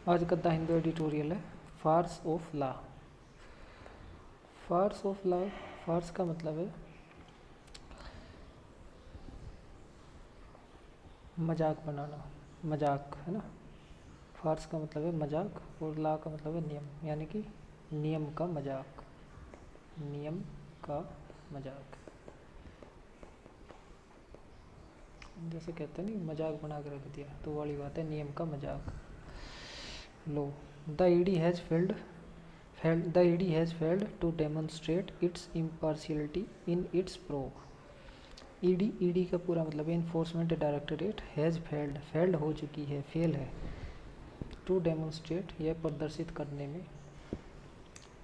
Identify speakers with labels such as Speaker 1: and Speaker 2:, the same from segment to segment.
Speaker 1: आज का the Hindu editorial है farce of law. Farce of law, farce का मतलब है मजाक बनाना, मजाक है ना। फार्स का मतलब है मजाक और लॉ का मतलब है नियम, यानी कि नियम का मजाक, नियम का मजाक। जैसे कहते हैं नहीं, मजाक बना के रख दिया, तो वाली बात है, नियम का मजाक। लो, the ED has failed to demonstrate its impartiality in its probe। ED का पूरा मतलब है इन्फोर्समेंट डायरेक्टरेट हैज़ फेल्ड हो चुकी है, फेल है, टू डेमोन्स्ट्रेट यह प्रदर्शित करने में,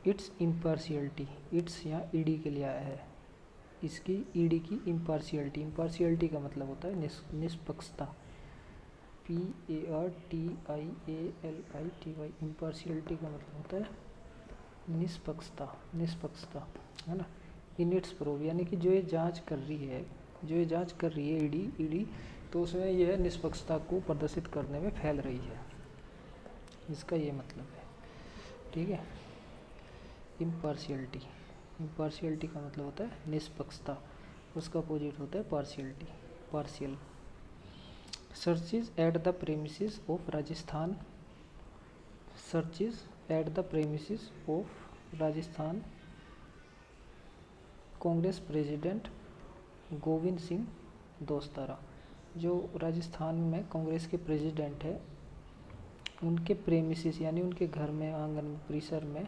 Speaker 1: इट्स इम्पार्शियलिटी, इट्स यहाँ ईडी के लिए आया है, इसकी ईडी की इम्पार्शियलिटी। इम्पार्शियलिटी का मतलब होता है निष्पक्षता, PARTIALITY। इम्पार्शियलिटी का मतलब होता है निष्पक्षता, निष्पक्षता है ना। इन इट्स प्रूव, यानी कि जो ये जांच कर रही है, जो ये जांच कर रही है ईडी, तो उसमें यह निष्पक्षता को प्रदर्शित करने में फैल रही है, इसका ये मतलब है, ठीक है। इम्पार्शियलिटी, इम्पार्शियलिटी का मतलब होता है निष्पक्षता, उसका अपोजिट होता है partiality, partial. Searches at the premises of Rajasthan, searches at the premises of Rajasthan Congress president Govind Singh Dotasra. जो राजस्थान में कांग्रेस के प्रेसिडेंट है, उनके प्रेमिसेस यानी उनके घर में, आंगन परिसर में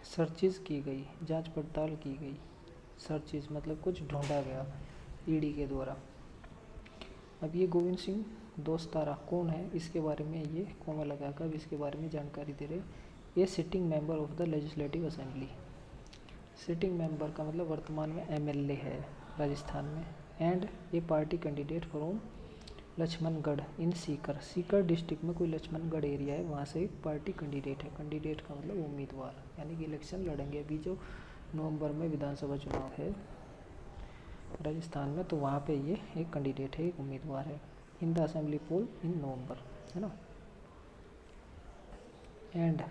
Speaker 1: सर्चेज की गई, जांच पड़ताल की गई। सर्चेज मतलब कुछ ढूंढा गया ईडी के द्वारा। अब ये गोविंद सिंह दोस्तारा कौन है, इसके बारे में ये कोमा लगाकर इसके बारे में जानकारी दे रहे। ये sitting member of the legislative assembly. Sitting member का मतलब वर्तमान में MLA है राजस्थान में। एंड ये party candidate from Laxmangarh in Sikar, Sikar district में कोई लक्ष्मणगढ़ एरिया है, वहाँ से एक पार्टी कैंडिडेट है। कैंडिडेट का मतलब उम्मीदवार, यानी कि इलेक्शन लड़ेंगे। अभी जो नवंबर में विधानसभा चुनाव है राजस्थान में, तो वहाँ पे ये एक कैंडिडेट है, एक उम्मीदवार है। इन द असेंबली पोल इन नवंबर, है ना। एंड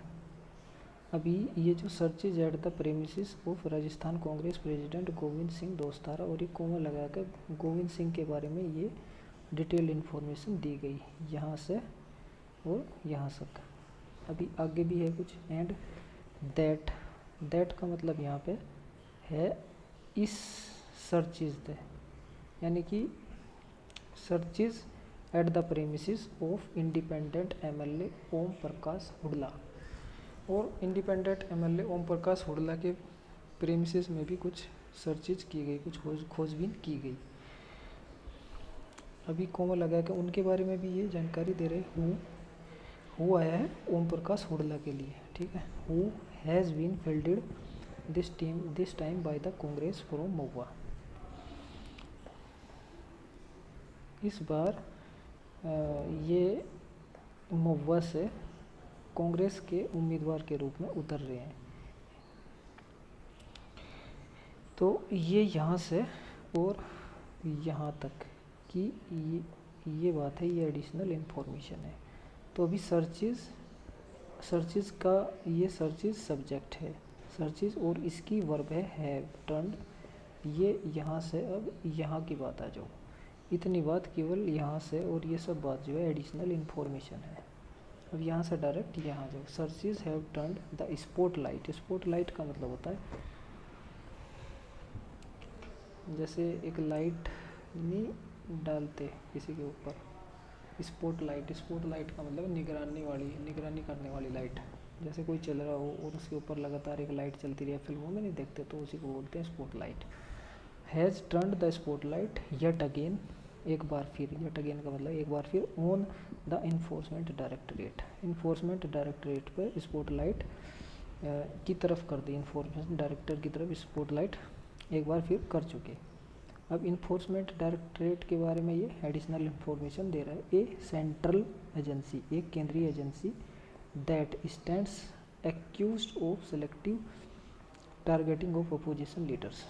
Speaker 1: अभी ये जो searches at the premises of Rajasthan Congress president Govind Singh Dotasra, और ये कोमा लगाकर गोविंद सिंह के बारे में ये डिटेल इन्फॉर्मेशन दी गई, यहाँ से और यहाँ तक। अभी आगे भी है कुछ। एंड दैट का मतलब यहाँ पे है इस सर्चेज द, यानी कि searches at the premises of independent MLA Om Prakash Hudla. और इंडिपेंडेंट MLA ओम प्रकाश हुडला के प्रेमिसेस में भी कुछ सर्चेज की गई, कुछ खोजबीन की गई। अभी कोमा लगा के उनके बारे में भी ये जानकारी दे रहे। हु आया है ओम प्रकाश हुडला के लिए, ठीक है। Who has been fielded this time by the Congress from Mahua. इस बार ये महुआ से कांग्रेस के उम्मीदवार के रूप में उतर रहे हैं। तो ये यहाँ से और यहाँ तक की ये बात है, ये एडिशनल इन्फॉर्मेशन है। तो अभी सर्चेज का ये सर्चेज सब्जेक्ट है, सर्चेज, और इसकी वर्ब है हैव टर्न्ड। ये यहाँ से अब यहाँ की बात आ जाओ, इतनी बात केवल यहाँ से, और ये सब बात जो है एडिशनल इन्फॉर्मेशन है। अब यहाँ से डायरेक्ट यहाँ जाओ। Searches have turned the spotlight. Spotlight का मतलब होता है जैसे एक लाइट नहीं डालते किसी के ऊपर, स्पॉटलाइट, स्पॉटलाइट का मतलब निगरानी करने वाली लाइट। जैसे कोई चल रहा हो और उसके ऊपर लगातार एक लाइट चलती रही, फिल्मों में नहीं देखते, तो उसी को बोलते हैं spotlight. Has turned the spotlight yet again, एक बार फिर, यट अगेन का मतलब एक बार फिर, on the enforcement directorate. Enforcement directorate पर स्पॉटलाइट की तरफ कर दी, इन्फोर्समेंट डायरेक्टर की तरफ स्पॉटलाइट एक बार फिर कर चुके। अब इन्फोर्समेंट डायरेक्टरेट के बारे में ये एडिशनल इन्फॉर्मेशन दे रहा है। ए सेंट्रल एजेंसी, एक केंद्रीय agency, that stands accused of selective targeting of opposition leaders.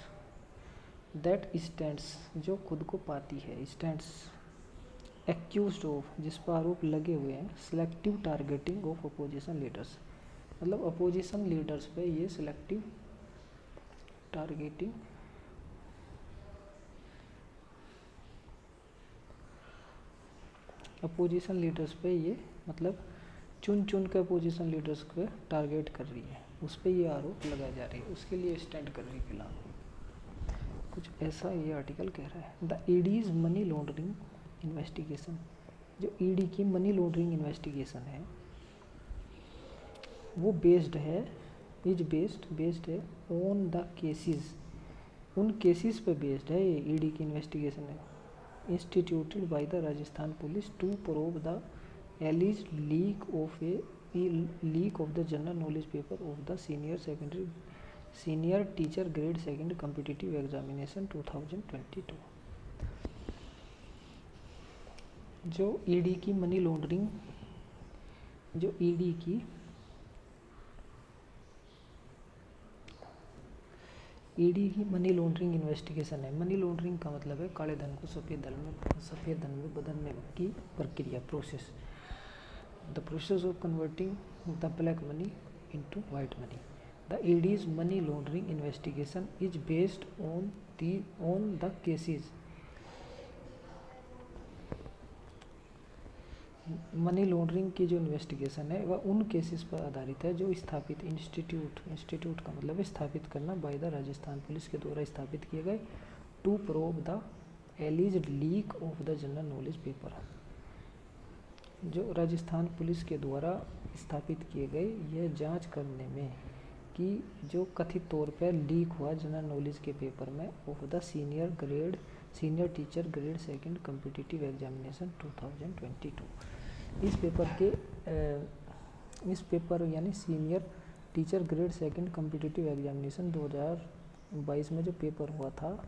Speaker 1: That stands जो खुद को पाती है, स्टैंड्स एक्यूज्ड ऑफ, जिस पर आरोप लगे हुए हैं, selective targeting of opposition leaders, मतलब अपोजिशन लीडर्स पे ये सेलेक्टिव टारगेटिंग अपोजिशन लीडर्स पे ये मतलब चुन चुन के अपोजिशन लीडर्स को टारगेट कर रही है, उस पर ये आरोप लगाए जा रही है, उसके लिए स्टैंड कर रही है फिलहाल, कुछ ऐसा ये आर्टिकल कह रहा है। The ED's money laundering investigation, जो ईडी की मनी लॉन्ड्रिंग इन्वेस्टिगेशन है वो बेस्ड है ऑन द केसेस, उन केसेस पे बेस्ड है ये ईडी की इन्वेस्टिगेशन है, instituted by the Rajasthan police to probe the alleged leak of the general knowledge paper of the senior teacher grade second competitive examination 2022। जो ईडी की money laundering, जो ED की मनी लॉन्ड्रिंग इन्वेस्टिगेशन है। Money laundering का मतलब है काले धन को सफ़ेद धन में बदलने की प्रक्रिया, process, the process of converting the black money into white money. The ED's money laundering investigation is based on the cases, money laundering की जो इन्वेस्टिगेशन है वह उन केसेस पर आधारित है जो स्थापित इंस्टीट्यूट का मतलब है स्थापित करना, बाय द राजस्थान पुलिस के द्वारा स्थापित किए गए, to probe the alleged leak of the general knowledge paper, जो राजस्थान पुलिस के द्वारा स्थापित किए गए यह जांच करने में कि जो कथित तौर पर लीक हुआ जनरल नॉलेज के पेपर में of the senior teacher grade second competitive examination 2022। इस पेपर यानी senior teacher grade second competitive examination 2022 में जो पेपर हुआ था,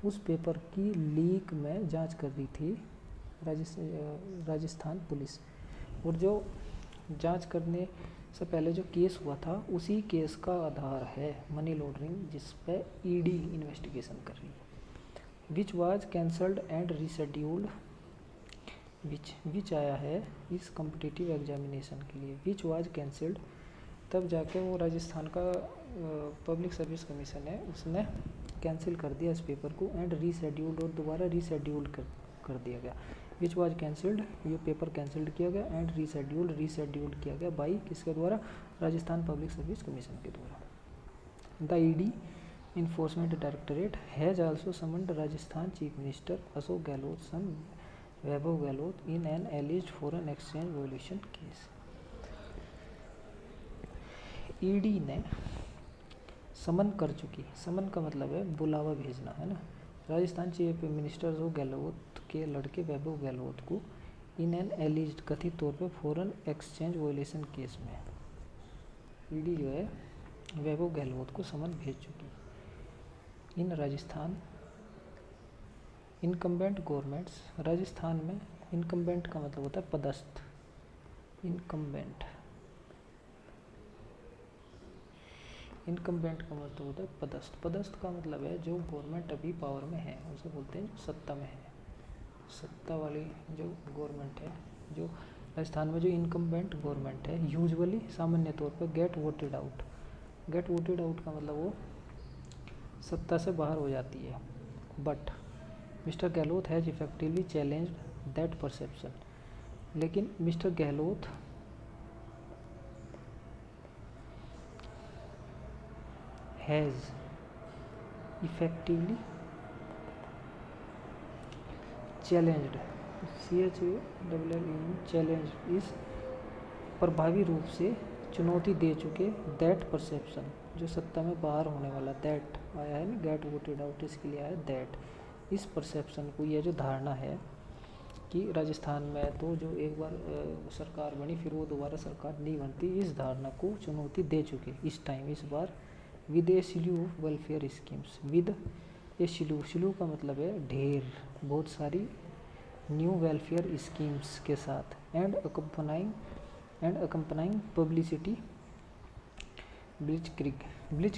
Speaker 1: उस पेपर की लीक में जांच कर रही थी राजस्थान पुलिस, और जो जांच करने से पहले जो केस हुआ था उसी केस का आधार है मनी लॉन्ड्रिंग, जिस पे ईडी इन्वेस्टिगेशन कर रही है। Which was cancelled and rescheduled, which आया है इस कॉम्पिटिटिव एग्जामिनेशन के लिए, विच वाज कैंसल्ड, तब जाके वो राजस्थान का पब्लिक सर्विस कमीशन है उसने कैंसिल कर दिया इस पेपर को, एंड रीशेड्यूल्ड, और दोबारा रीशेड्यूल्ड कर दिया गया। विच वाज कैंसल्ड, ये पेपर कैंसिल्ड किया गया, एंड रीशेड्यूल्ड किया गया बाई किसके द्वारा, राजस्थान पब्लिक सर्विस कमीशन के द्वारा। The ED Enforcement Directorate has also summoned Rajasthan Chief Minister Ashok Gehlot son Vaibhav Gehlot in an alleged foreign exchange violation case। ED ने समन कर चुकी, समन का मतलब है बुलावा भेजना है ना, राजस्थान चीफ मिनिस्टर अशोक गहलोत के लड़के वैभव गहलोत को इन एन एलिज्ड कथित तौर पे फॉरेन एक्सचेंज वायलेशन केस में ईडी जो है वैभव गहलोत को समन भेज चुकी। इन राजस्थान इनकम्बेंट गवर्नमेंट्स, राजस्थान में इनकम्बेंट का मतलब होता है पदस्थ, इनकम्बेंट का मतलब होता है पदस्थ, पदस्थ का मतलब है जो गवर्नमेंट अभी पावर में है उसे बोलते हैं जो सत्ता में है, सत्ता वाली जो गवर्नमेंट है, जो राजस्थान में जो इनकम्बेंट गवर्नमेंट है यूजुअली सामान्य तौर पर गेट वोटेड आउट का मतलब वो सत्ता से बाहर हो जाती है। But Mister Gehlot has effectively challenged that perception, लेकिन Mister Gehlot has effectively challenged, challenge इस प्रभावी रूप से चुनौती दे चुके दैट परसेप्शन, जो सत्ता में बाहर होने वाला दैट आया है ना, गेट वोटेड आउट इसके लिए आया दैट, इस परसेप्शन को, यह जो धारणा है कि राजस्थान में तो जो एक बार सरकार बनी फिर वो दोबारा सरकार नहीं बनती, इस धारणा को चुनौती दे चुके इस टाइम, इस बार with a sleeve of welfare schemes, with a sleeve का मतलब है ढेर, बहुत सारी न्यू वेलफेयर स्कीम्स के साथ, एंड अकम्पनाइंग पब्लिसिटी ब्लिच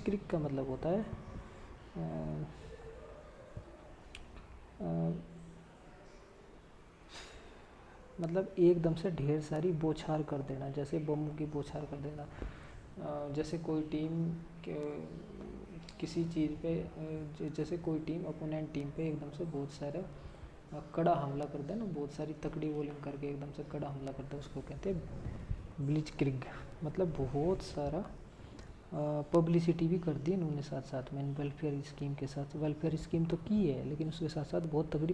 Speaker 1: क्रिक का मतलब होता है मतलब एकदम से ढेर सारी बौछार कर देना, जैसे बम की बौछार कर देना। जैसे कोई टीम किसी चीज़ पे जैसे कोई टीम अपोनेंट टीम पे एकदम से बहुत सारा कड़ा हमला कर देना, बहुत सारी तकड़ी बॉलिंग करके एकदम से कड़ा हमला करता है, उसको कहते हैं ब्लिट्जक्रिग। मतलब बहुत सारा पब्लिसिटी भी कर दी इन्होंने साथ साथ में वेलफेयर स्कीम के साथ। वेलफेयर स्कीम तो की है, लेकिन उसके साथ साथ बहुत तगड़ी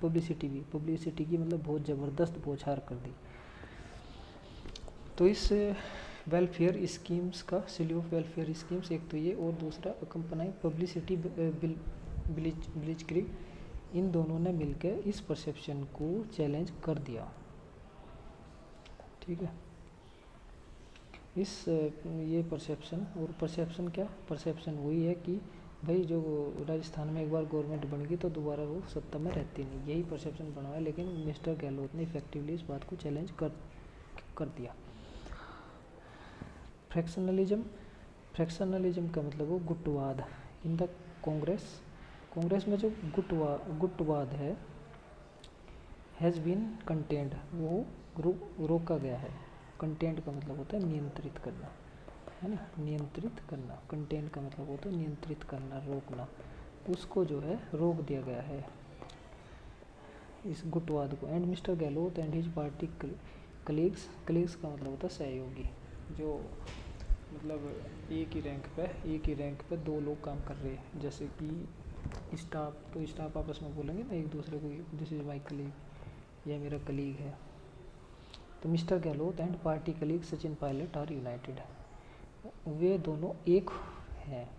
Speaker 1: पब्लिसिटी की, मतलब बहुत ज़बरदस्त बौछार कर दी। तो इस वेलफेयर स्कीम्स का स्लीव ऑफ वेलफेयर स्कीम्स, एक तो ये, और दूसरा अकम्पनाइंग पब्लिसिटी ब्लिट्जक्रिग, इन दोनों ने मिलकर इस परसेप्शन को चैलेंज कर दिया। ठीक है, इस ये परसेप्शन, और परसेप्शन क्या, परसेप्शन वही है कि भाई जो राजस्थान में एक बार गवर्नमेंट बन गई तो दोबारा वो सत्ता में रहती नहीं, यही परसेप्शन बना है। लेकिन मिस्टर गहलोत ने इफेक्टिवली इस बात को चैलेंज कर दिया। फ्रैक्शनलिज्म का मतलब वो गुटवाद इन द कांग्रेस में जो गुटवाद है, हैज़ बीन कंटेंड, वो रोका गया है। कंटेंट का मतलब होता है नियंत्रित करना, है ना, नियंत्रित करना। कंटेंट का मतलब होता है नियंत्रित करना, रोकना, उसको जो है रोक दिया गया है, इस गुटवाद को। And mister Gehlot and his party colleagues का मतलब होता है सहयोगी, जो मतलब एक ही रैंक पे दो लोग काम कर रहे हैं। जैसे कि स्टाफ आपस में बोलेंगे ना एक दूसरे को, दिस इज माई कलीग, यह मेरा कलीग है। तो Mister Gehlot and party colleague Sachin Pilot are united, वे दोनों एक हैं।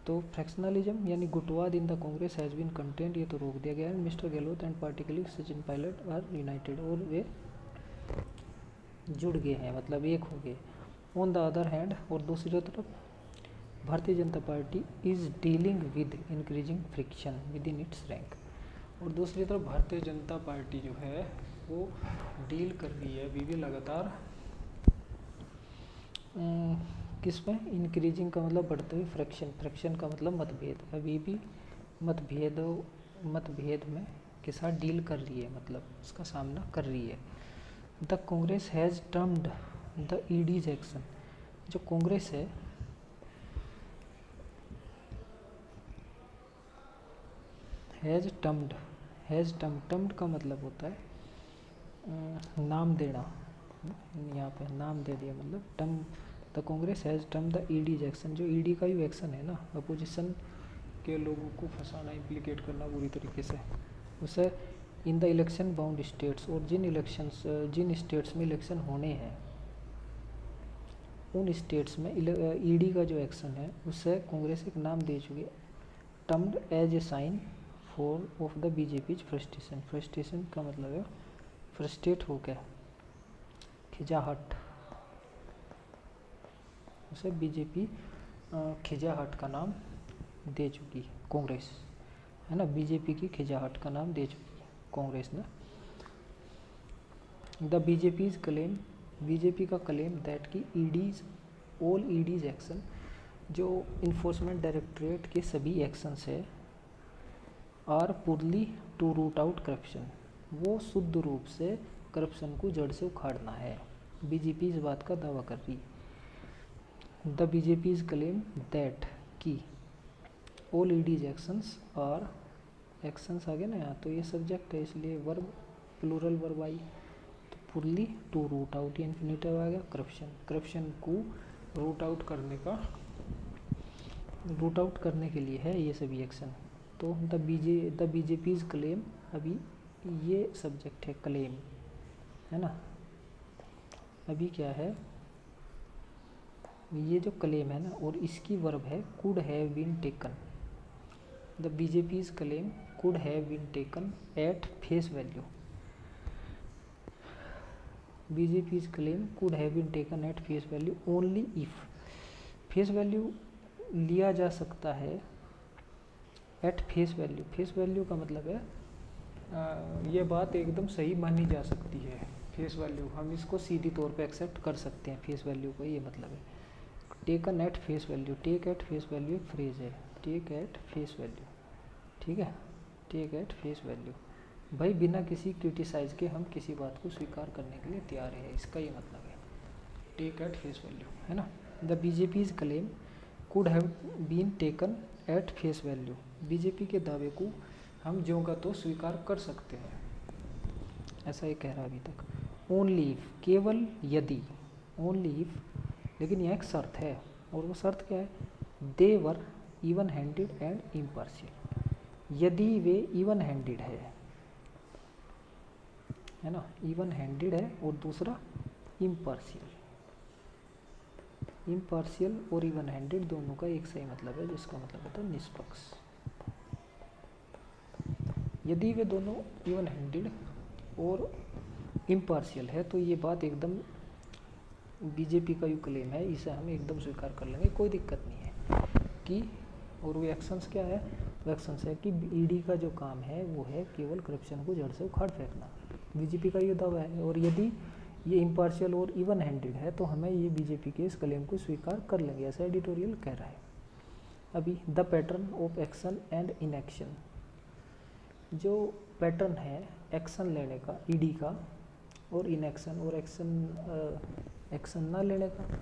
Speaker 1: तो फ्रैक्शनलिज्म यानी गुटवाद in the Congress has been content, ये तो रोक दिया गया है। Mister Gehlot and party colleague Sachin Pilot are united, और वे जुड़ गए हैं, मतलब एक हो गए। ऑन द अदर हैंड, और दूसरी तरफ Bharatiya Janata party is dealing with increasing friction with in its rank, और दूसरी तरफ भारतीय जनता पार्टी जो है वो डील कर रही है अभी भी लगातार किस में, इंक्रीजिंग का मतलब बढ़ते हुए, फ्रैक्शन का मतलब मतभेद, अभी भी मतभेद में के साथ डील कर रही है, मतलब उसका सामना कर रही है। The Congress has termed the ED's action, जो कांग्रेस है हैज़ टर्म्ड का मतलब होता है नाम देना, यहाँ पे नाम दे दिया, मतलब term. The Congress has term the ED's action, जो ईडी का ही एक्शन है ना, अपोजिशन के लोगों को फंसाना, इम्प्लीकेट करना बुरी तरीके से, उसे in the election bound states, और जिन स्टेट्स में इलेक्शन होने हैं उन स्टेट्स में ईडी का जो एक्शन है उससे कांग्रेस एक नाम दे चुकी है, termed as a sign for of the BJP frustration का मतलब है फ्रस्ट्रेट हो गया, खिजाहट, उसे बीजेपी खिजाहट का नाम दे चुकी कांग्रेस, है ना, बीजेपी की खिजाहट का नाम दे चुकी कांग्रेस ने। द बीजेपी का क्लेम दैट की ऑल ईडीज एक्शन, जो इन्फोर्समेंट डायरेक्टरेट के सभी एक्शंस है, are purely to root out corruption, वो शुद्ध रूप से करप्शन को जड़ से उखाड़ना है। बीजेपी इस बात का दावा कर रही। The BJP is claim that की ऑल ईडीज एक्शंस आर, एक्शंस आ गए ना यहाँ, तो ये सब्जेक्ट है इसलिए वर्ब प्लूरल वर्ब आई, तो पुरली टू रूट आउट, ये इन्फिनिटिव आ गया, करप्शन को रूट आउट करने के लिए है ये सभी एक्शन। तो द बीजेपीज क्लेम, अभी ये सब्जेक्ट है क्लेम, है ना, अभी क्या है, ये जो क्लेम है ना, और इसकी वर्ब है could have been taken. The BJP's claim could have been taken at face value, BJP's claim could have been taken at face value only if, face value लिया जा सकता है एट फेस वैल्यू का मतलब है ये बात एकदम सही मानी जा सकती है, फेस वैल्यू हम इसको सीधी तौर पे एक्सेप्ट कर सकते हैं, फेस वैल्यू का ये मतलब है। Taken at face value, take at face value एक फ्रेज है, टेक एट फेस वैल्यू, ठीक है, टेक एट फेस वैल्यू, भाई बिना किसी क्रिटिसाइज के हम किसी बात को स्वीकार करने के लिए तैयार है, इसका ये मतलब है। टेक एट फेस वैल्यू, है ना। The BJP's claim could have been taken at face value. BJP के दावे को हम ज्यों का तो स्वीकार कर सकते हैं, ऐसा ये कह रहा है अभी तक। ओनली इफ, केवल यदि, ओनली इफ, लेकिन यह एक शर्त है, और वो शर्त क्या है? They were even handed and impartial. यदि वे इवन हैंडेड है ना, इवन हैंडेड है, और दूसरा इम्पार्शियल। इम्पार्शियल और इवन हैंडेड दोनों का एक सही मतलब है, जिसका मतलब होता है निष्पक्ष। यदि वे दोनों इवन हैंडेड और इम्पार्शियल है तो ये बात एकदम बीजेपी का जो क्लेम है इसे हम एकदम स्वीकार कर लेंगे, कोई दिक्कत नहीं है कि। और वो एक्शंस क्या है? वो एक्शंस है कि ईडी का जो काम है वो है केवल करप्शन को जड़ से उखाड़ फेंकना, बीजेपी का ये दावा है। और यदि ये इम्पार्शियल और इवन हैंडेड है तो हमें ये बीजेपी के इस क्लेम को स्वीकार कर लेंगे, ऐसा एडिटोरियल कह रहा है। अभी the pattern of action and inaction, जो पैटर्न है एक्शन लेने का ईडी का और इनएक्शन, और एक्शन ना लेने का,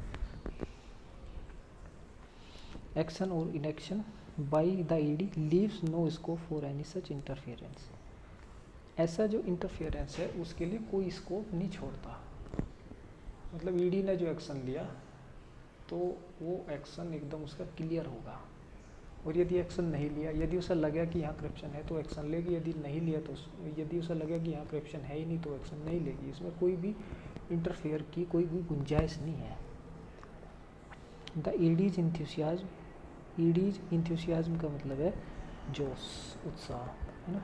Speaker 1: एक्शन और inaction by the ED leaves no scope for any such interference. ऐसा जो इंटरफेरेंस है उसके लिए कोई स्कोप नहीं छोड़ता। मतलब ईडी ने जो एक्शन लिया तो वो एक्शन एकदम उसका क्लियर होगा, और यदि एक्शन नहीं लिया, यदि उसे लगा कि यहाँ करप्शन है तो एक्शन लेगी, यदि नहीं लिया तो यदि उसे लगा कि यहाँ करप्शन है ही नहीं तो एक्शन नहीं लेगी। इसमें कोई भी इंटरफेयर की कोई भी गुंजाइश नहीं है। द ईडीज इंथ्यूसियाज्म, ईडीज इंथ्यूसियाज्म का मतलब है जोश, उत्साह, है ना,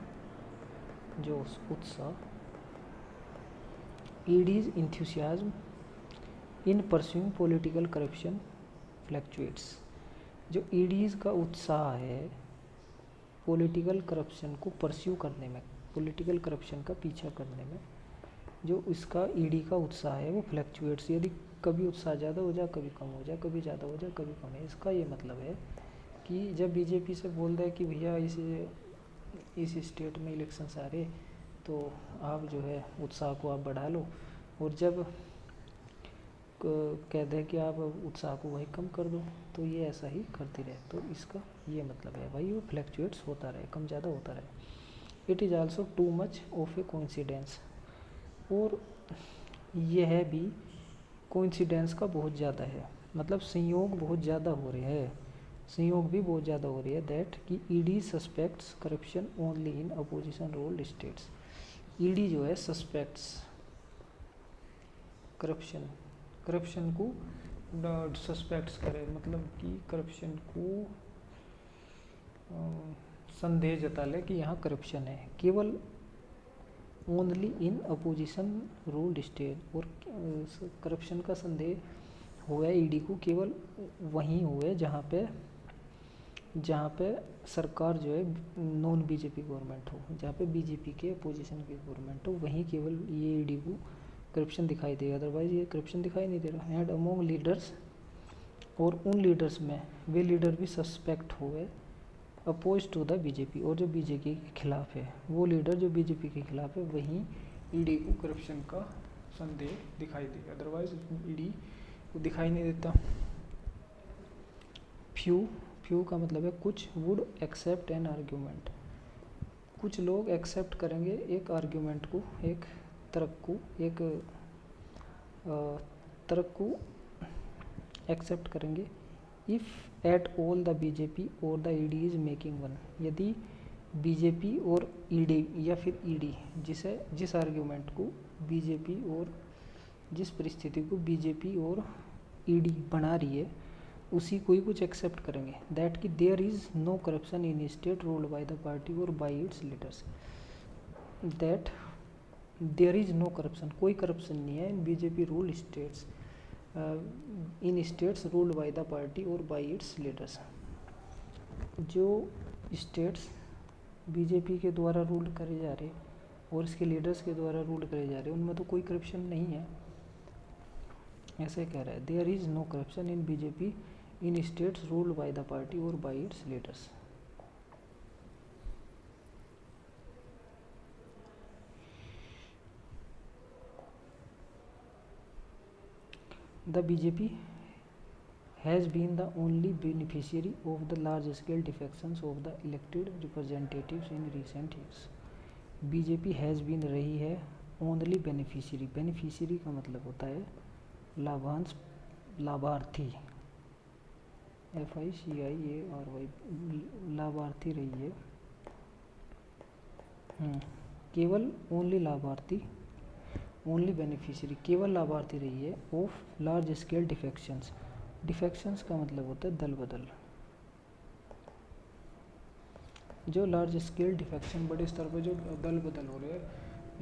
Speaker 1: जोश, उत्साह। ईडीज इंथ्यूसियाज्म इन परस्यूइंग पॉलिटिकल करप्शन फ्लैक्चुएट्स। जो ईडीज का उत्साह है पॉलिटिकल करप्शन को परस्यू करने में, पॉलिटिकल करप्शन का पीछा करने में, जो इसका ईडी का उत्साह है वो फ्लैक्चुएट्स, यदि कभी उत्साह ज़्यादा हो जाए, कभी कम हो जाए, कभी ज़्यादा हो जाए, कभी कम है। इसका ये मतलब है कि जब बीजेपी से बोल रहे कि भैया इस स्टेट में इलेक्शंस आ रहे तो आप जो है उत्साह को आप बढ़ा लो, और जब कहते हैं कि आप उत्साह को वही कम कर दो, तो ये ऐसा ही करती रहे। तो इसका ये मतलब है भाई वो फ्लैक्चुएट्स होता रहे, कम ज़्यादा होता रहे। It is also too much of A coincidence, और यह भी कोइंसिडेंस का बहुत ज़्यादा है, मतलब संयोग बहुत ज़्यादा हो रहे हैं, संयोग भी बहुत ज़्यादा हो रही है। दैट कि ED suspects corruption only in opposition ruled states. ED जो है सस्पेक्ट्स करप्शन को सस्पेक्ट्स करे, मतलब कि करप्शन को संदेह जता ले कि यहाँ करप्शन है, केवल only in opposition ruled state. और करप्शन का संदेह हुआ ईडी को केवल वहीं हुए जहाँ पे सरकार जो है नॉन बीजेपी गवर्नमेंट हो, जहाँ पे बीजेपी के अपोजिशन की गवर्नमेंट हो, वहीं केवल ये ईडी को करप्शन दिखाई देगा, अदरवाइज ये करप्शन दिखाई नहीं दे रहा। एंड अमोंग लीडर्स, और उन लीडर्स में वे लीडर भी सस्पेक्ट हुए अपोज टू द बीजेपी, और जो बीजेपी के खिलाफ है, वो लीडर जो बीजेपी के खिलाफ है, वहीं ईडी को करप्शन का संदेह दिखाई देगा, अदरवाइज ईडी को दिखाई नहीं देता। फ्यू का मतलब है कुछ, वुड एक्सेप्ट एन आर्ग्यूमेंट, कुछ लोग एक्सेप्ट करेंगे एक आर्ग्यूमेंट को, एक तर्क को एक्सेप्ट करेंगे। If at all the BJP और the ED is making one, यदि बीजेपी और ईडी या फिर ईडी जिस आर्ग्यूमेंट को बीजेपी और जिस परिस्थिति को बीजेपी और ईडी बना रही है उसी को ही कुछ एक्सेप्ट करेंगे। दैट कि there is no corruption in state ruled by the party और by its leaders. That there is no corruption, कोई करप्शन नहीं है in BJP rule states, in states ruled by the party और by its leaders. जो states BJP के द्वारा rule करे जा रहे और इसके लीडर्स के द्वारा रूल करे जा रहे उनमें तो कोई करप्शन नहीं है, ऐसे कह रहा है। There is no corruption in BJP in states ruled by the party और by its leaders. The BJP has been the only beneficiary of the large scale defections of the elected representatives in recent years. BJP has been रही है only beneficiary, beneficiary का मतलब होता है लाभांश, लाभार्थी, FICIARY, लाभार्थी रही है, केवल ओनली लाभार्थी, ओनली बेनिफिशियरी, केवल लाभार्थी रही है of large scale defections. Defections का मतलब होता है दल बदल, जो लार्ज स्केल डिफेक्शन, बड़े स्तर पर जो दल बदल हो रहे हैं,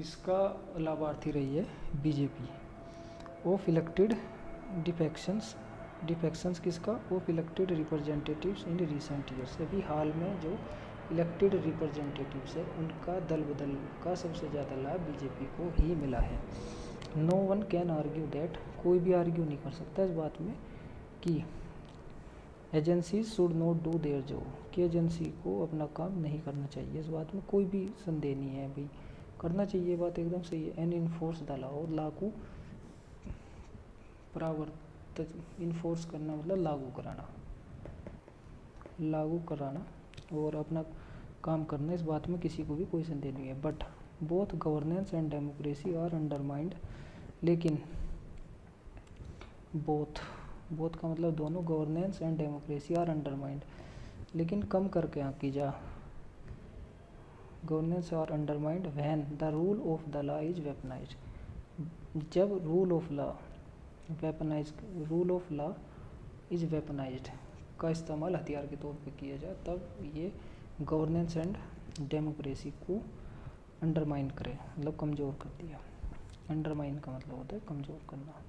Speaker 1: इसका लाभार्थी रही है BJP. Of elected defections, defections किसका? Of elected representatives in recent years, अभी हाल में जो इलेक्टेड रिप्रेजेंटेटिव्स है उनका दल बदल का सबसे ज़्यादा लाभ बीजेपी को ही मिला है। No one can argue that, कोई भी आर्ग्यू नहीं कर सकता इस बात में कि agencies should not do their job, कि एजेंसी को अपना काम नहीं करना चाहिए, इस बात में कोई भी संदेह नहीं है भाई, करना चाहिए, बात एकदम सही है। एंड इन्फोर्स द लॉ, लागू प्रावर्त, इन्फोर्स करना मतलब लागू कराना, लागू कराना और अपना काम करना, इस बात में किसी को भी कोई संदेह नहीं है। But both governance and democracy are undermined, लेकिन बोथ का मतलब दोनों, governance and democracy are undermined, लेकिन कम करके आंकी जा, governance are undermined when the rule of the law is weaponised, जब rule of law weaponise, rule of law is weaponised का इस्तेमाल हथियार के तौर पे किया जाए, तब ये गवर्नेंस एंड डेमोक्रेसी को अंडरमाइन करे, मतलब कमज़ोर कर दिया। अंडरमाइन का मतलब होता है कमज़ोर करना।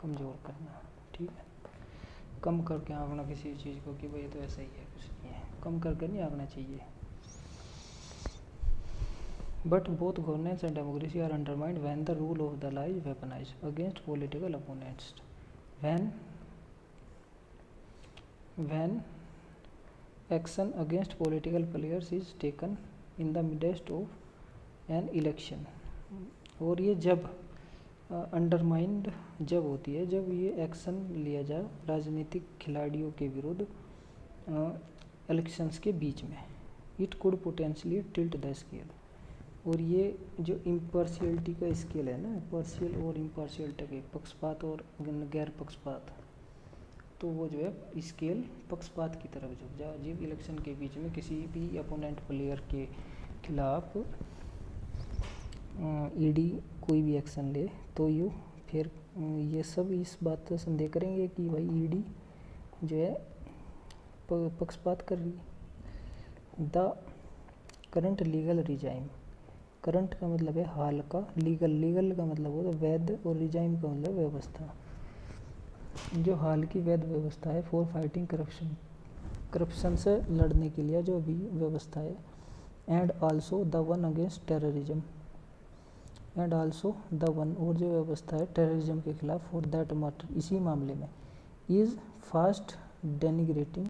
Speaker 1: कमज़ोर करना, ठीक है, कम करके आंकना किसी चीज़ को कि भाई ये तो ऐसा ही है, कुछ नहीं है, कम करके नहीं आंकना चाहिए। But both governance and democracy are undermined when the rule of the law is weaponised against political opponents, when action against political players is taken in the midst of an election, और ये जब undermined जब होती है, जब ये action लिया जाए राजनीतिक खिलाड़ियों के विरुद्ध इलेक्शंस के बीच में। It could potentially tilt the scale, और ये जो इम्पार्शियलिटी का स्केल है ना, पार्शियल और इम्पार्शियलिटी, पक्षपात और गैर पक्षपात, तो वो जो है स्केल पक्षपात की तरफ झुक जाए। जब इलेक्शन के बीच में किसी भी अपोनेंट प्लेयर के खिलाफ ईडी कोई भी एक्शन ले, तो यू फिर ये सब इस बात से संदेह करेंगे कि भाई ईडी जो है पक्षपात कर रही है। The current legal regime, current का मतलब है हाल का, लीगल का मतलब होता है वैध, और रिजाइम का मतलब व्यवस्था, जो हाल की वैध व्यवस्था है फॉर फाइटिंग करप्शन, करप्शन से लड़ने के लिए जो भी व्यवस्था है, and also the one against terrorism, and also the one, और जो व्यवस्था है टेररिज्म के खिलाफ, फॉर दैट मैटर, इसी मामले में, इज़ फास्ट डेनिग्रेटिंग